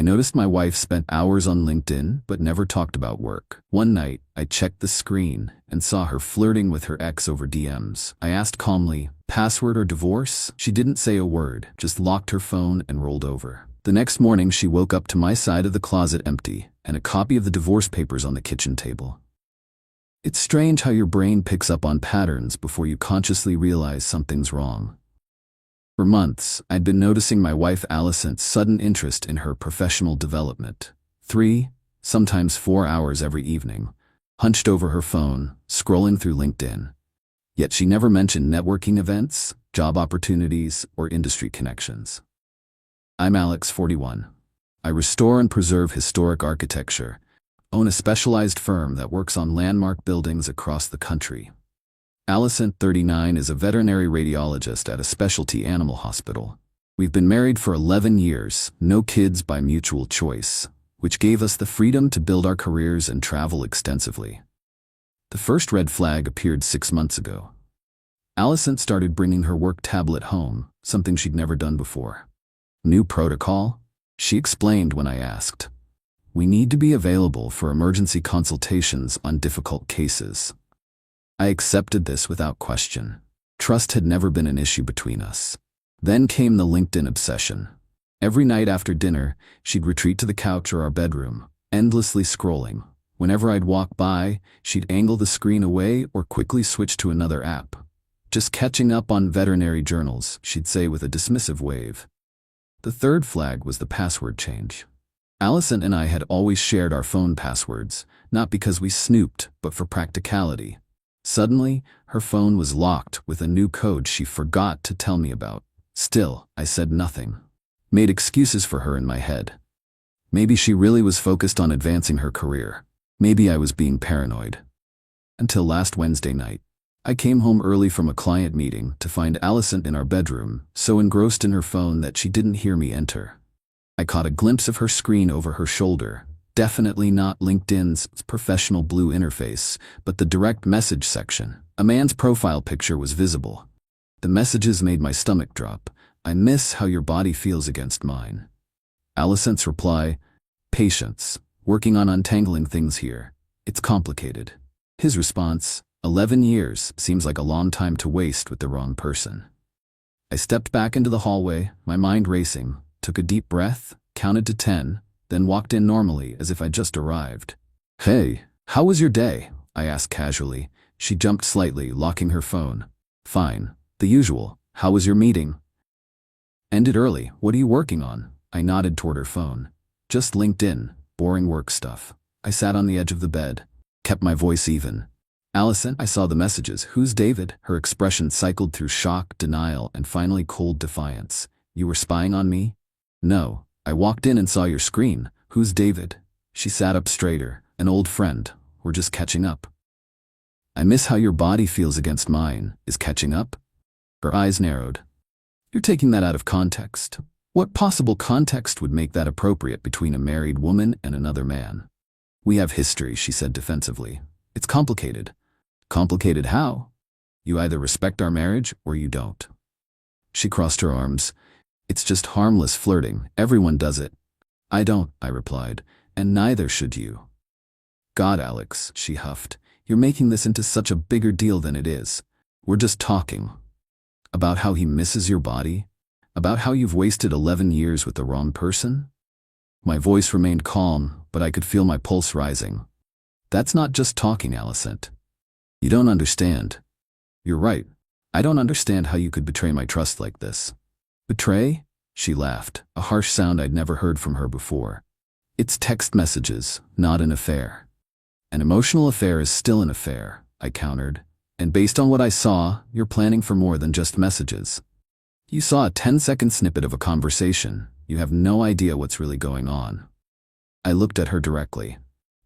noticed my wife spent hours on LinkedIn but never talked about work. One night, I checked the screen and saw her flirting with her ex over DMs. I asked calmly, "Password or divorce?" She didn't say a word, just locked her phone and rolled over. The next morning, she woke up to my side of the closet empty and a copy of the divorce papers on the kitchen table. It's strange how your brain picks up on patterns before you consciously realize something's wrong. For months, I'd been noticing my wife Allison's sudden interest in her professional development. 3, sometimes 4 hours every evening, hunched over her phone, scrolling through LinkedIn. Yet she never mentioned networking events, job opportunities, or industry connections. I'm Alex, 41. I restore and preserve historic architecture, own a specialized firm that works on landmark buildings across the country. Allison, 39, is a veterinary radiologist at a specialty animal hospital. We've been married for 11 years, no kids by mutual choice, which gave us the freedom to build our careers and travel extensively. The first red flag appeared 6 months ago. Allison started bringing her work tablet home, something she'd never done before. New protocol? She explained when I asked. We need to be available for emergency consultations on difficult cases. I accepted this without question. Trust had never been an issue between us. Then came the LinkedIn obsession. Every night after dinner, she'd retreat to the couch or our bedroom, endlessly scrolling. Whenever I'd walk by, she'd angle the screen away or quickly switch to another app. Just catching up on veterinary journals, she'd say with a dismissive wave. The third flag was the password change. Allison and I had always shared our phone passwords, not because we snooped, but for practicality. Suddenly, her phone was locked with a new code she forgot to tell me about. Still, I said nothing. Made excuses for her in my head. Maybe she really was focused on advancing her career. Maybe I was being paranoid. Until last Wednesday night. I came home early from a client meeting to find Allison in our bedroom, so engrossed in her phone that she didn't hear me enter. I caught a glimpse of her screen over her shoulder. Definitely not LinkedIn's professional blue interface, but the direct message section. A man's profile picture was visible. The messages made my stomach drop. I miss how your body feels against mine. Allison's reply, patience, working on untangling things here. It's complicated. His response, 11 years seems like a long time to waste with the wrong person. I stepped back into the hallway, my mind racing, took a deep breath, counted to 10, then walked in normally as if I'd just arrived. Hey, how was your day? I asked casually. She jumped slightly, locking her phone. Fine. The usual. How was your meeting? Ended early. What are you working on? I nodded toward her phone. Just LinkedIn. Boring work stuff. I sat on the edge of the bed. Kept my voice even. Allison, I saw the messages. Who's David? Her expression cycled through shock, denial, and finally cold defiance. You were spying on me? No. I walked in and saw your screen. Who's David? She sat up straighter. An old friend. We're just catching up. I miss how your body feels against mine. Is catching up? Her eyes narrowed. You're taking that out of context. What possible context would make that appropriate between a married woman and another man? We have history, she said defensively. It's complicated. Complicated how? You either respect our marriage or you don't. She crossed her arms. It's just harmless flirting. Everyone does it. I don't, I replied, and neither should you. God, Alex, she huffed. You're making this into such a bigger deal than it is. We're just talking. About how he misses your body? About how you've wasted 11 years with the wrong person? My voice remained calm, but I could feel my pulse rising. That's not just talking, Allison. You don't understand. You're right. I don't understand how you could betray my trust like this. Betray? She laughed, a harsh sound I'd never heard from her before. It's text messages, not an affair. An emotional affair is still an affair, I countered. And based on what I saw, you're planning for more than just messages. You saw a 10-second snippet of a conversation. You have no idea what's really going on. I looked at her directly.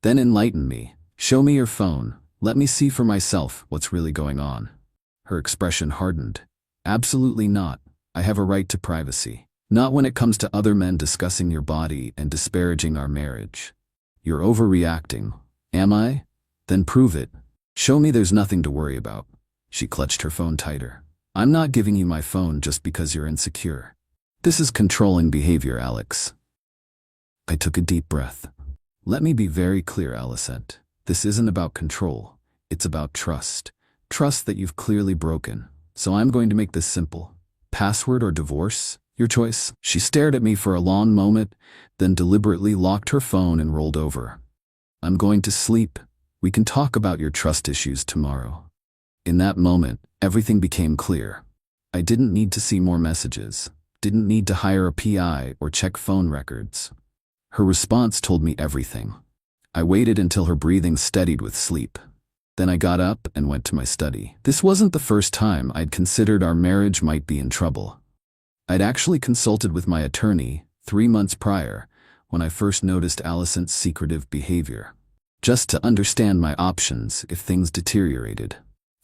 Then enlighten me. Show me your phone. Let me see for myself what's really going on. Her expression hardened. Absolutely not. I have a right to privacy. Not when it comes to other men discussing your body and disparaging our marriage. You're overreacting. Am I? Then prove it. Show me there's nothing to worry about. She clutched her phone tighter. I'm not giving you my phone just because you're insecure. This is controlling behavior, Alex. I took a deep breath. Let me be very clear, Alicent. This isn't about control. It's about trust. Trust that you've clearly broken. So I'm going to make this simple. Password or divorce? Your choice. She stared at me for a long moment, then deliberately locked her phone and rolled over. I'm going to sleep. We can talk about your trust issues tomorrow. In that moment, everything became clear. I didn't need to see more messages. Didn't need to hire a PI or check phone records. Her response told me everything. I waited until her breathing steadied with sleep. Then I got up and went to my study. This wasn't the first time I'd considered our marriage might be in trouble. I'd actually consulted with my attorney 3 months prior when I first noticed Alicent's secretive behavior, just to understand my options if things deteriorated.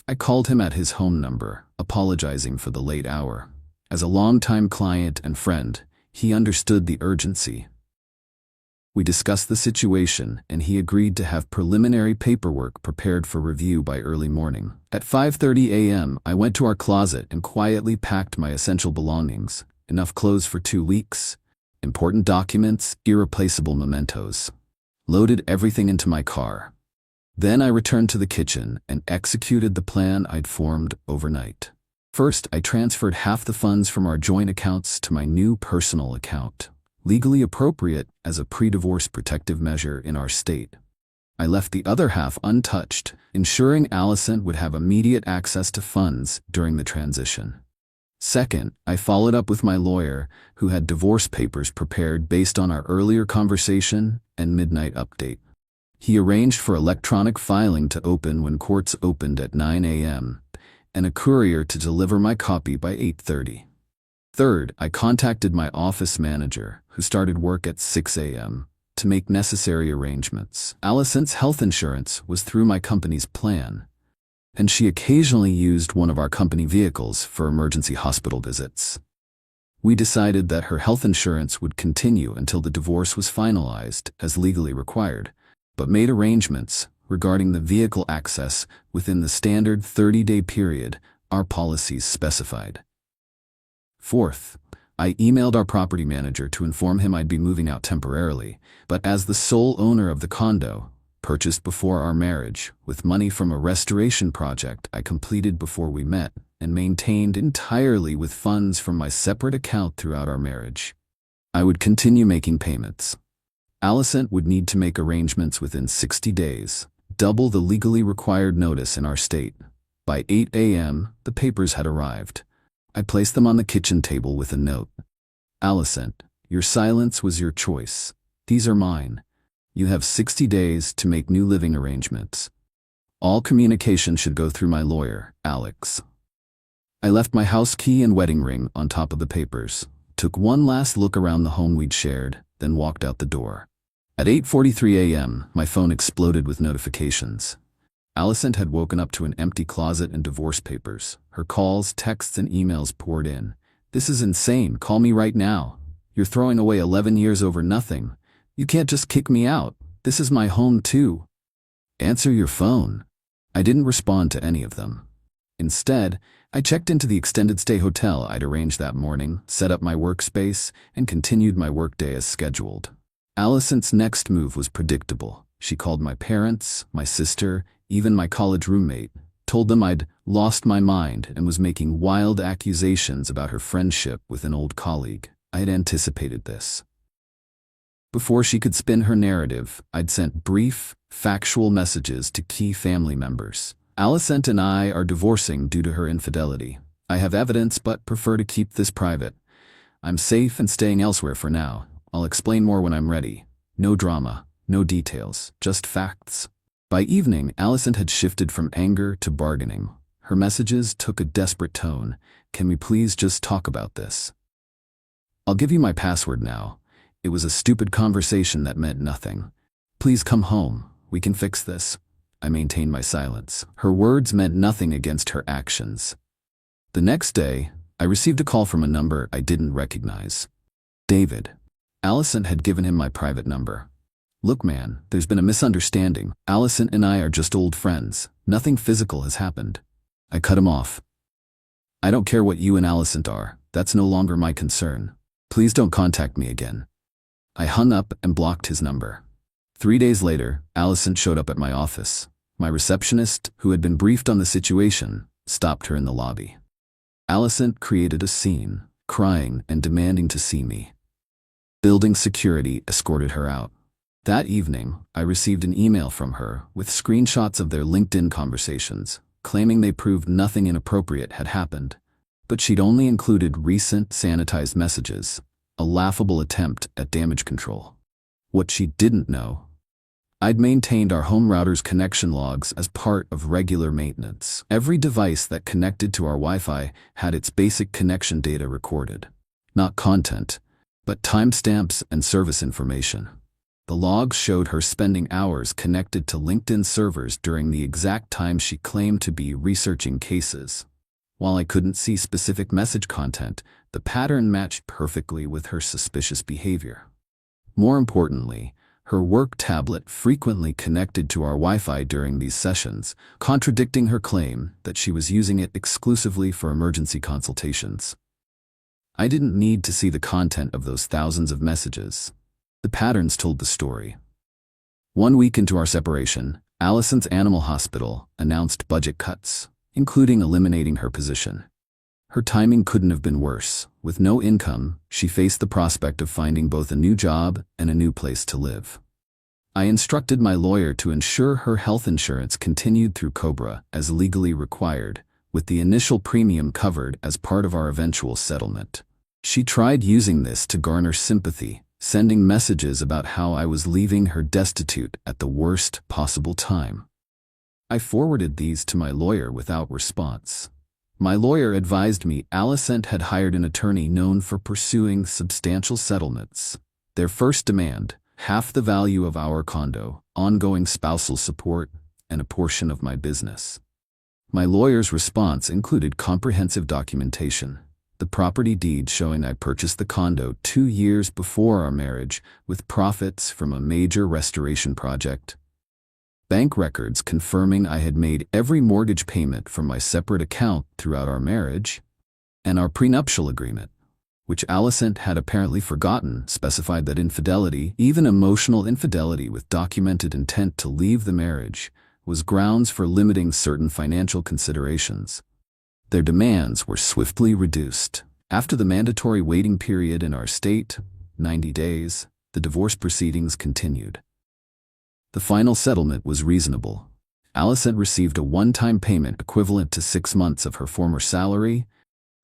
I called him at his home number, apologizing for the late hour. As a longtime client and friend, he understood the urgency. We discussed the situation, and he agreed to have preliminary paperwork prepared for review by early morning. At 5:30 a.m., I went to our closet and quietly packed my essential belongings, enough clothes for 2 weeks, important documents, irreplaceable mementos. Loaded everything into my car. Then I returned to the kitchen and executed the plan I'd formed overnight. First, I transferred half the funds from our joint accounts to my new personal account, legally appropriate as a pre-divorce protective measure in our state. I left the other half untouched, ensuring Alicent would have immediate access to funds during the transition. Second, I followed up with my lawyer, who had divorce papers prepared based on our earlier conversation and midnight update. He arranged for electronic filing to open when courts opened at 9 a.m., and a courier to deliver my copy by 8:30. Third, I contacted my office manager, who started work at 6 a.m., to make necessary arrangements. Alicent's health insurance was through my company's plan, and she occasionally used one of our company vehicles for emergency hospital visits. We decided that her health insurance would continue until the divorce was finalized as legally required, but made arrangements regarding the vehicle access within the standard 30-day period our policies specified. Fourth, I emailed our property manager to inform him I'd be moving out temporarily, but as the sole owner of the condo, purchased before our marriage, with money from a restoration project I completed before we met, and maintained entirely with funds from my separate account throughout our marriage, I would continue making payments. Alicent would need to make arrangements within 60 days, double the legally required notice in our state. By 8 a.m., the papers had arrived. I placed them on the kitchen table with a note. Alicent, your silence was your choice. These are mine. You have 60 days to make new living arrangements. All communication should go through my lawyer, Alex. I left my house key and wedding ring on top of the papers, took one last look around the home we'd shared, then walked out the door. At 8:43 a.m., my phone exploded with notifications. Alicent had woken up to an empty closet and divorce papers. Her calls, texts, and emails poured in. This is insane. Call me right now. You're throwing away 11 years over nothing. You can't just kick me out. This is my home too. Answer your phone. I didn't respond to any of them. Instead, I checked into the extended stay hotel I'd arranged that morning, set up my workspace, and continued my workday as scheduled. Alicent's next move was predictable. She called my parents, my sister, even my college roommate, told them I'd lost my mind and was making wild accusations about her friendship with an old colleague. I had anticipated this. Before she could spin her narrative, I'd sent brief, factual messages to key family members. Alicent and I are divorcing due to her infidelity. I have evidence but prefer to keep this private. I'm safe and staying elsewhere for now. I'll explain more when I'm ready. No drama, no details, just facts. By evening, Alicent had shifted from anger to bargaining. Her messages took a desperate tone. Can we please just talk about this? I'll give you my password now. It was a stupid conversation that meant nothing. Please come home. We can fix this. I maintained my silence. Her words meant nothing against her actions. The next day, I received a call from a number I didn't recognize. David. Alicent had given him my private number. Look man, there's been a misunderstanding. Alicent and I are just old friends. Nothing physical has happened. I cut him off. I don't care what you and Alicent are. That's no longer my concern. Please don't contact me again. I hung up and blocked his number. 3 days later, Allison showed up at my office. My receptionist, who had been briefed on the situation, stopped her in the lobby. Allison created a scene, crying and demanding to see me. Building security escorted her out. That evening, I received an email from her with screenshots of their LinkedIn conversations, claiming they proved nothing inappropriate had happened. But she'd only included recent sanitized messages, a laughable attempt at damage control. What she didn't know: I'd maintained our home router's connection logs as part of regular maintenance. Every device that connected to our Wi-Fi had its basic connection data recorded. Not content, but timestamps and service information. The logs showed her spending hours connected to LinkedIn servers during the exact time she claimed to be researching cases. While I couldn't see specific message content, the pattern matched perfectly with her suspicious behavior. More importantly, her work tablet frequently connected to our Wi-Fi during these sessions, contradicting her claim that she was using it exclusively for emergency consultations. I didn't need to see the content of those thousands of messages. The patterns told the story. 1 week into our separation, Allison's animal hospital announced budget cuts, including eliminating her position. Her timing couldn't have been worse. With no income, she faced the prospect of finding both a new job and a new place to live. I instructed my lawyer to ensure her health insurance continued through COBRA as legally required, with the initial premium covered as part of our eventual settlement. She tried using this to garner sympathy, sending messages about how I was leaving her destitute at the worst possible time. I forwarded these to my lawyer without response. My lawyer advised me Allison had hired an attorney known for pursuing substantial settlements. Their first demand: half the value of our condo, ongoing spousal support, and a portion of my business. My lawyer's response included comprehensive documentation: the property deed showing I purchased the condo 2 years before our marriage with profits from a major restoration project, bank records confirming I had made every mortgage payment from my separate account throughout our marriage, and our prenuptial agreement, which Allison had apparently forgotten, specified that infidelity, even emotional infidelity with documented intent to leave the marriage, was grounds for limiting certain financial considerations. Their demands were swiftly reduced. After the mandatory waiting period in our state, 90 days, the divorce proceedings continued. The final settlement was reasonable. Allison received a one-time payment equivalent to 6 months of her former salary,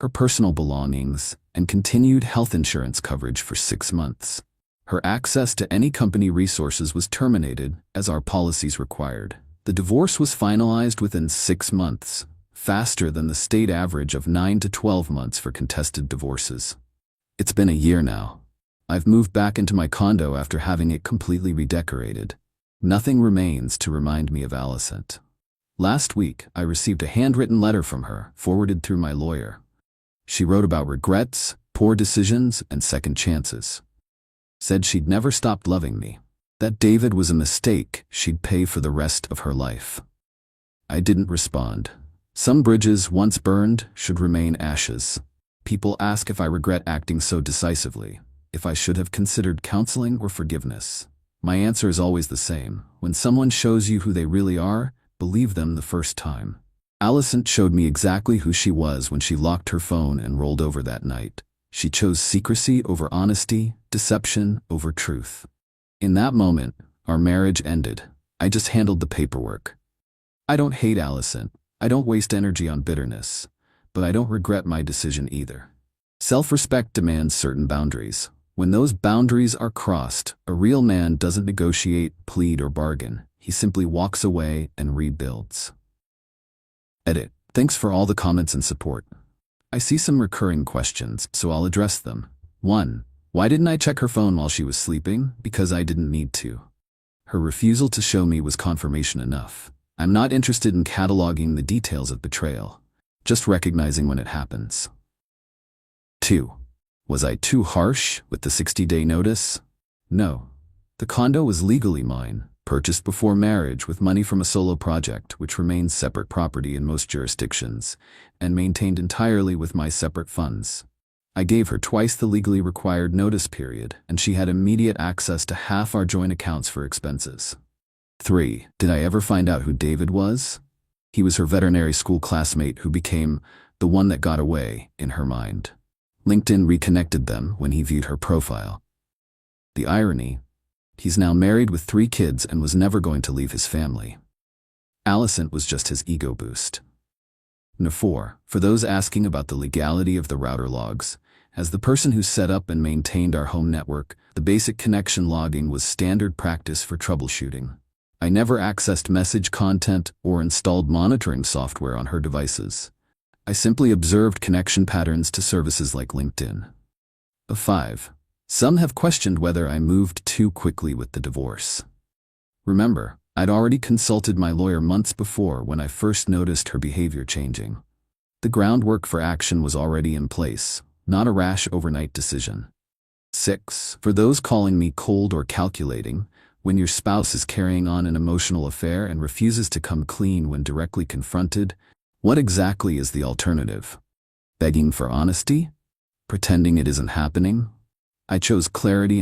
her personal belongings, and continued health insurance coverage for 6 months. Her access to any company resources was terminated, as our policies required. The divorce was finalized within 6 months, faster than the state average of 9 to 12 months for contested divorces. It's been a year now. I've moved back into my condo after having it completely redecorated. Nothing remains to remind me of Allison. Last week, I received a handwritten letter from her, forwarded through my lawyer. She wrote about regrets, poor decisions, and second chances. Said she'd never stopped loving me. That David was a mistake she'd pay for the rest of her life. I didn't respond. Some bridges once burned should remain ashes. People ask if I regret acting so decisively, if I should have considered counseling or forgiveness. My answer is always the same: when someone shows you who they really are, believe them the first time. Allison showed me exactly who she was when she locked her phone and rolled over that night. She chose secrecy over honesty, deception over truth. In that moment, our marriage ended. I just handled the paperwork. I don't hate Allison. I don't waste energy on bitterness. But I don't regret my decision either. Self-respect demands certain boundaries. When those boundaries are crossed, a real man doesn't negotiate, plead, or bargain. He simply walks away and rebuilds. Edit. Thanks for all the comments and support. I see some recurring questions, so I'll address them. 1. Why didn't I check her phone while she was sleeping? Because I didn't need to. Her refusal to show me was confirmation enough. I'm not interested in cataloging the details of betrayal, just recognizing when it happens. 2. Was I too harsh with the 60-day notice? No. The condo was legally mine, purchased before marriage with money from a solo project which remains separate property in most jurisdictions, and maintained entirely with my separate funds. I gave her twice the legally required notice period, and she had immediate access to half our joint accounts for expenses. 3. Did I ever find out who David was? He was her veterinary school classmate who became the one that got away in her mind. LinkedIn reconnected them when he viewed her profile. The irony: he's now married with 3 kids and was never going to leave his family. Allison was just his ego boost. 4. For those asking about the legality of the router logs, as the person who set up and maintained our home network, the basic connection logging was standard practice for troubleshooting. I never accessed message content or installed monitoring software on her devices. I simply observed connection patterns to services like LinkedIn. 5. Some have questioned whether I moved too quickly with the divorce. Remember, I'd already consulted my lawyer months before when I first noticed her behavior changing. The groundwork for action was already in place, not a rash overnight decision. 6. For those calling me cold or calculating, when your spouse is carrying on an emotional affair and refuses to come clean when directly confronted, what exactly is the alternative? Begging for honesty? Pretending it isn't happening? I chose clarity